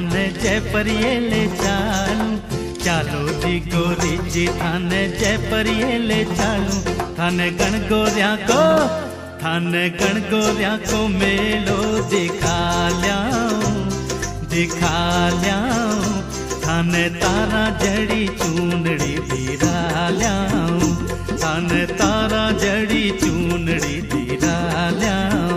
थाने जयपुरिये ले चालू, चालो जी गोरी जी थाने जयपुरिये ले चालू। थाने गणगोरिया को मेलो दिखा ल्याऊं, थाने तारा जड़ी चूनड़ी दिरा ल्याऊं, थाने तारा जड़ी चूनड़ी दिरा ल्याऊं।